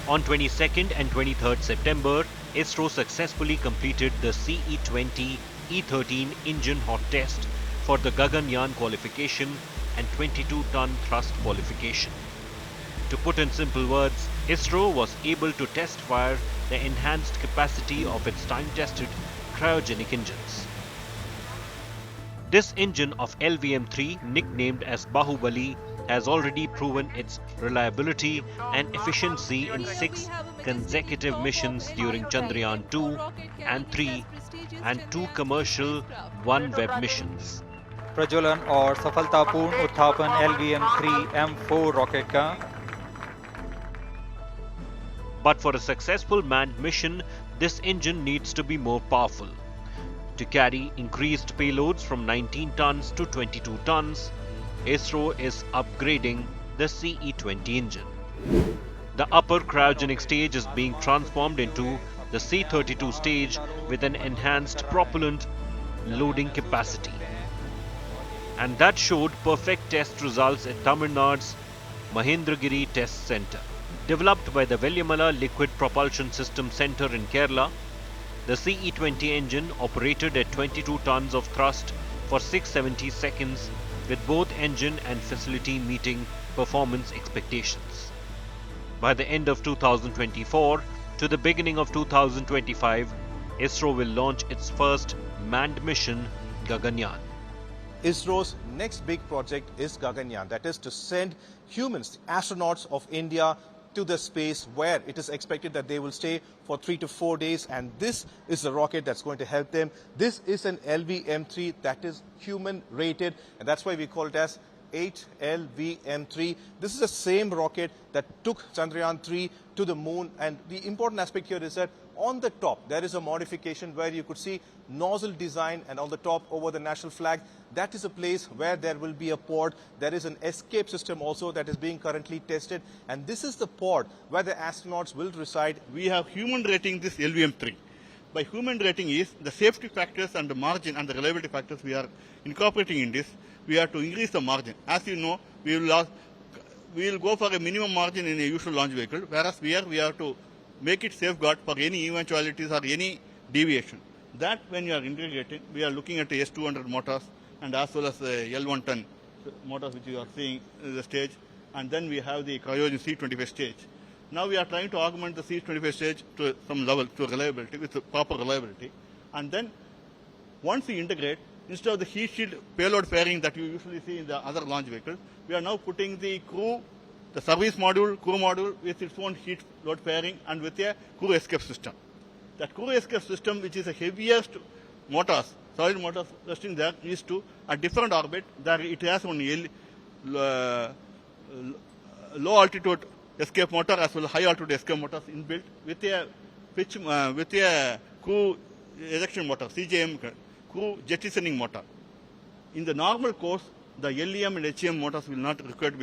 On 22nd and 23rd September, ISRO successfully completed the CE20 E13 engine hot test for the Gaganyaan qualification and 22-ton thrust qualification. To put in simple words, ISRO was able to test fire the enhanced capacity of its time-tested cryogenic engines. This engine of LVM-3, nicknamed as Bahubali, has already proven its reliability and efficiency in 6 consecutive missions during Chandrayaan-2 and 3 and 2 commercial OneWeb missions. प्रज्वलन और सफलतापूर्ण उत्थापन LVM-3 M4 rocket का। But for a successful manned mission, this engine needs to be more powerful. To carry increased payloads from 19 tons to 22 tons, ISRO is upgrading the CE20 engine. The upper cryogenic stage is being transformed into the C32 stage with an enhanced propellant loading capacity. And that showed perfect test results at Tamil Nadu's Mahendragiri Test Centre. Developed by the Vellamala Liquid Propulsion System Centre in Kerala, the CE20 engine operated at 22 tons of thrust for 670 seconds, with both engine and facility meeting performance expectations. By the end of 2024 to the beginning of 2025, ISRO will launch its first manned mission, Gaganyaan. ISRO's next big project is Gaganyaan, that is to send humans, astronauts of India, to the space where it is expected that they will stay for 3 to 4 days, and this is the rocket that's going to help them. This is an LVM-3 that is human rated, and that's why we call it as 8LVM-3. This is the same rocket that took Chandrayaan-3 to the moon, and the important aspect here is that on the top there is a modification where you could see nozzle design, and on the top over the national flag, that is a place where there will be a pod. There is an escape system also that is being currently tested, and this is the pod where the astronauts will reside. We have human rating this LVM-3. By human rating is the safety factors and the margin and the reliability factors we are incorporating in this. We have to increase the margin. As you know, we will go for a minimum margin in a usual launch vehicle, whereas here we have to make it safeguard for any eventualities or any deviation. That when you are integrating, we are looking at the S200 motors and as well as the L110 motors which you are seeing in the stage, and then we have the Cryogenic C25 stage. Now we are trying to augment the C25 stage to some level, to reliability, with proper reliability. And then once we integrate, instead of the heat shield payload fairing that you usually see in the other launch vehicles, we are now putting the crew, the service module, crew module with its own heat load fairing and with a crew escape system. That crew escape system, which is the heaviest motors, solid motors resting there, is to a different orbit. There it has only low altitude escape motor as well as high altitude escape motors inbuilt with a crew ejection motor, CJM, crew jettisoning motor. In the normal course, the LEM and HEM motors will not require to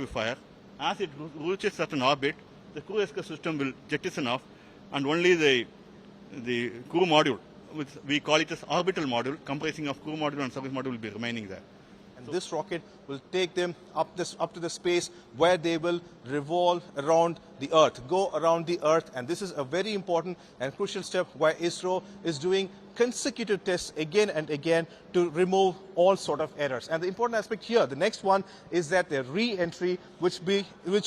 be fired. As it reaches certain orbit, the crew escape system will jettison off, and only the crew module, which we call it as orbital module, comprising of crew module and service module, will be remaining there. And this rocket will take them up to the space where they will revolve around the Earth, go around the Earth. And this is a very important and crucial step where ISRO is doing consecutive tests again and again to remove all sort of errors. And the important aspect here, the next one, is that the re-entry, which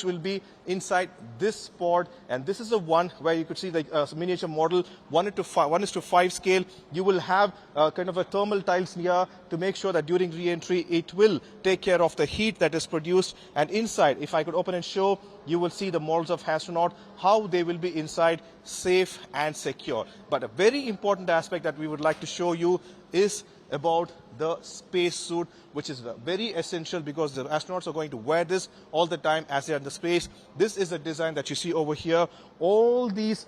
will be inside this pod. And this is the one where you could see the miniature model 1:5 scale. You will have kind of a thermal tiles here to make sure that during re-entry it will take care of the heat that is produced. And inside, if I could open and show, you will see the models of astronaut, how they will be inside, safe and secure. But a very important aspect that we would like to show you is about the space suit, which is very essential because the astronauts are going to wear this all the time as they are in the space. This is the design that you see over here. All these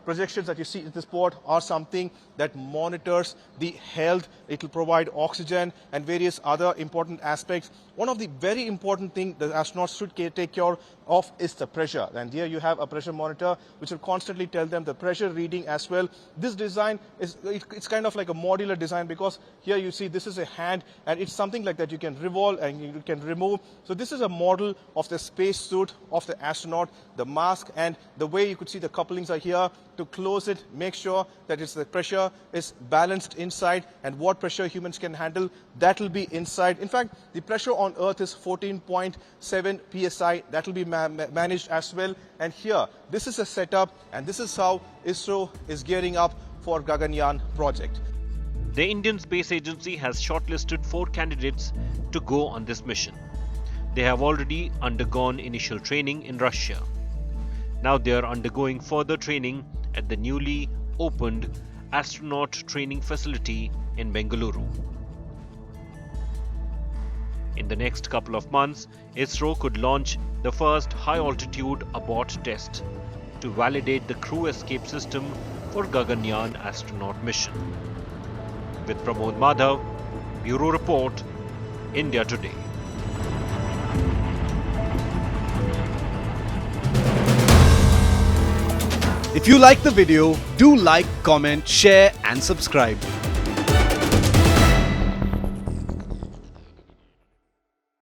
projections that you see in this pod are something that monitors the health. It will provide oxygen and various other important aspects. One of the very important things the astronauts should take care of is the pressure. And here you have a pressure monitor which will constantly tell them the pressure reading as well. This design is it's kind of like a modular design because here you see this is a hand, and it's something like that you can revolve and you can remove. So this is a model of the space suit of the astronaut, the mask, and the way you could see the couplings are here to close it, make sure that the pressure is balanced inside, and what pressure humans can handle, that will be inside. In fact, the pressure on Earth is 14.7 psi. That will be managed as well. And here, this is a setup, and this is how ISRO is gearing up for Gaganyaan project. The Indian Space Agency has shortlisted 4 candidates to go on this mission. They have already undergone initial training in Russia. Now they are undergoing further training at the newly opened Astronaut training facility in Bengaluru. In the next couple of months, ISRO could launch the first high-altitude abort test to validate the crew escape system for Gaganyaan astronaut mission. With Pramod Madhav, Bureau Report, India Today. If you like the video, do like, comment, share and subscribe.